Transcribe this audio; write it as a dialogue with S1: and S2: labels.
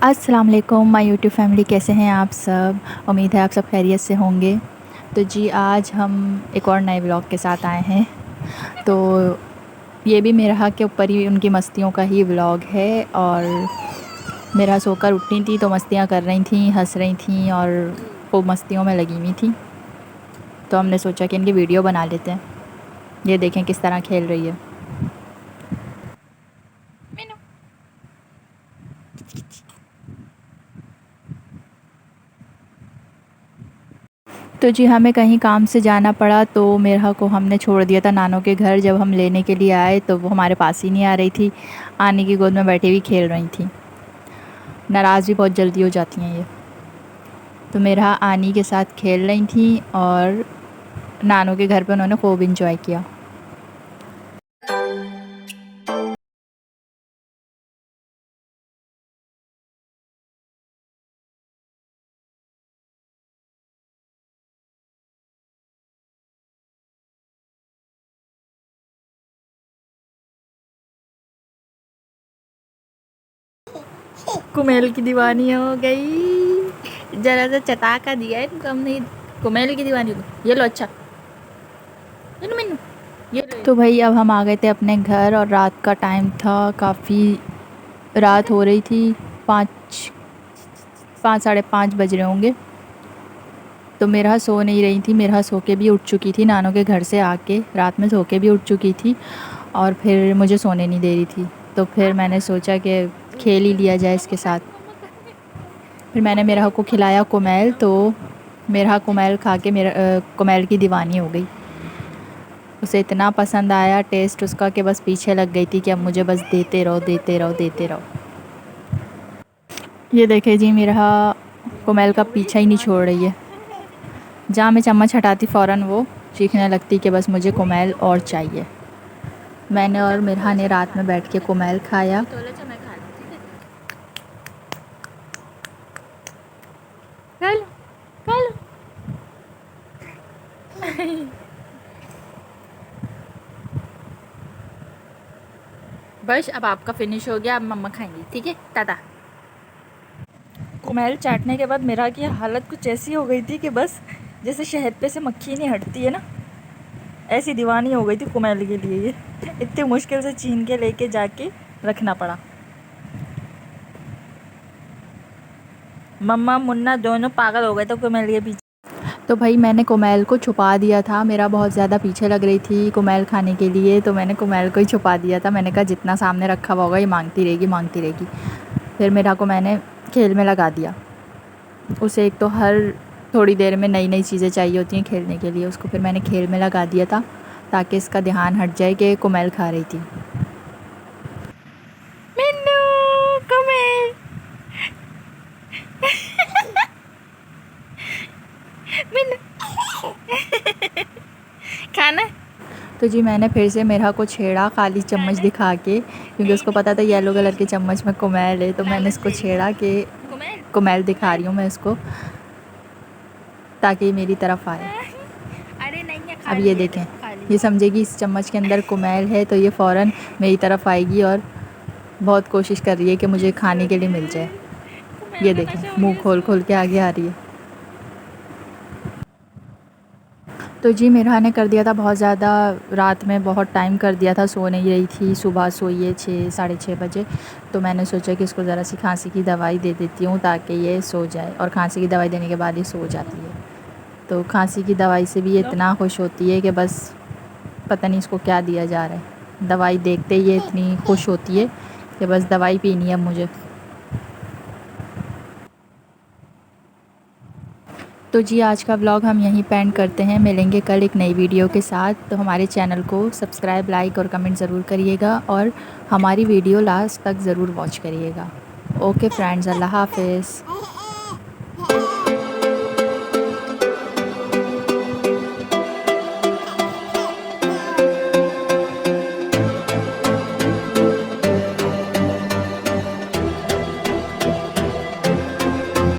S1: अस्सलाम वालेकुम my YouTube family, कैसे हैं आप सब। उम्मीद है आप सब खैरियत से होंगे। तो जी आज हम एक और नए व्लॉग के साथ आए हैं। तो ये भी मेरा के ऊपर ही उनकी मस्तियों का ही व्लॉग है। और मेरा सोकर उठी थी तो मस्तियाँ कर रही थी, हंस रही थी और वो मस्तियों में लगी हुई थी। तो हमने सोचा कि इनकी वीडियो बना लेते हैं। ये देखें किस तरह खेल रही है। तो जी हमें कहीं काम से जाना पड़ा तो मेरा को हमने छोड़ दिया था नानों के घर। जब हम लेने के लिए आए तो वो हमारे पास ही नहीं आ रही थी, आने की गोद में बैठी हुई खेल रही थी। नाराज़ भी बहुत जल्दी हो जाती हैं ये। तो मेरा आनी के साथ खेल रही थी और नानों के घर पे उन्होंने खूब इंजॉय किया। कुमेल की दीवानी हो गई, जरा सा चटाका दिया है इनको हमने। कुमेल की दीवानी हो गई। ये लो, अच्छा ये लो मैनू, ये लो। तो भाई अब हम आ गए थे अपने घर और रात का टाइम था, काफ़ी रात हो रही थी। 5 साढ़े 5 बज रहे होंगे। तो मेरा सो नहीं रही थी, मेरा सो के भी उठ चुकी थी नानों के घर से आके, रात में सो के भी उठ चुकी थी और फिर मुझे सोने नहीं दे रही थी। तो फिर मैंने सोचा कि खेल ही लिया जाए इसके साथ। फिर मैंने मेरा को खिलाया कुमेल, तो मेरा कुमेल खा के कुमेल की दीवानी हो गई। उसे इतना पसंद आया टेस्ट उसका कि बस पीछे लग गई थी कि अब मुझे बस देते रहो देते रहो देते रहो। ये देखे जी, मेरा कुमेल का पीछा ही नहीं छोड़ रही है। जहाँ मैं चम्मच हटाती फ़ौरन वो चीखने लगती कि बस मुझे कुमेल और चाहिए। मैंने और मिरहा ने रात में बैठ के कुमेल खाया। बस अब आपका फिनिश हो गया, अब मम्मा खाएंगी, ठीक है टाटा। कुमेल चाटने के बाद मेरा की हालत कुछ ऐसी हो गई थी कि बस जैसे शहद पे से मक्खी नहीं हटती है ना, ऐसी दीवानी हो गई थी कुमेल के लिए। ये इतनी मुश्किल से छीन के लेके जाके रखना पड़ा। मम्मा मुन्ना दोनों पागल हो गए थे कुमेल के पीछे। तो भाई मैंने कुमेल को छुपा दिया था, मेरा बहुत ज़्यादा पीछे लग रही थी कुमेल खाने के लिए, तो मैंने कुमेल को ही छुपा दिया था। मैंने कहा जितना सामने रखा हुआ होगा ये मांगती रहेगी मांगती रहेगी। फिर मेरा को मैंने खेल में लगा दिया। उसे एक तो हर थोड़ी देर में नई नई चीज़ें चाहिए होती हैं खेलने के लिए, उसको फिर मैंने खेल में लगा दिया था ताकि इसका ध्यान हट जाए कि कुमेल खा रही थी। मिन्नू कुमेल मिन्नू खाना। तो जी मैंने फिर से मेरा को छेड़ा खाली चम्मच दिखा के, क्योंकि उसको पता था येलो कलर के चम्मच में कुमेल है। तो मैंने इसको छेड़ा कि कुमेल दिखा रही हूँ मैं इसको ताकि मेरी तरफ आए। अब ये देखें, ये समझेगी इस चम्मच के अंदर कुमेल है तो ये फ़ौरन मेरी तरफ आएगी और बहुत कोशिश कर रही है कि मुझे खाने के लिए मिल जाए। ये देखें मुंह खोल खोल के आगे आ रही है। तो जी मेरा ने कर दिया था बहुत ज़्यादा, रात में बहुत टाइम कर दिया था, सो नहीं रही थी। सुबह सोई है 6 साढ़े 6 बजे। तो मैंने सोचा कि इसको ज़रा सी खांसी की दवाई दे देती हूँ ताकि ये सो जाए, और खांसी की दवाई देने के बाद ये सो जाती है। तो खांसी की दवाई से भी ये इतना खुश होती है कि बस पता नहीं इसको क्या दिया जा रहा है। दवाई देखते ही ये इतनी खुश होती है कि बस दवाई पीनी है मुझे। तो जी आज का व्लॉग हम यहीं पे एंड करते हैं। मिलेंगे कल एक नई वीडियो के साथ। तो हमारे चैनल को सब्सक्राइब, लाइक और कमेंट ज़रूर करिएगा और हमारी वीडियो लास्ट तक ज़रूर वॉच करिएगा। ओके फ्रेंड्स, अल्लाह हाफ़िज़।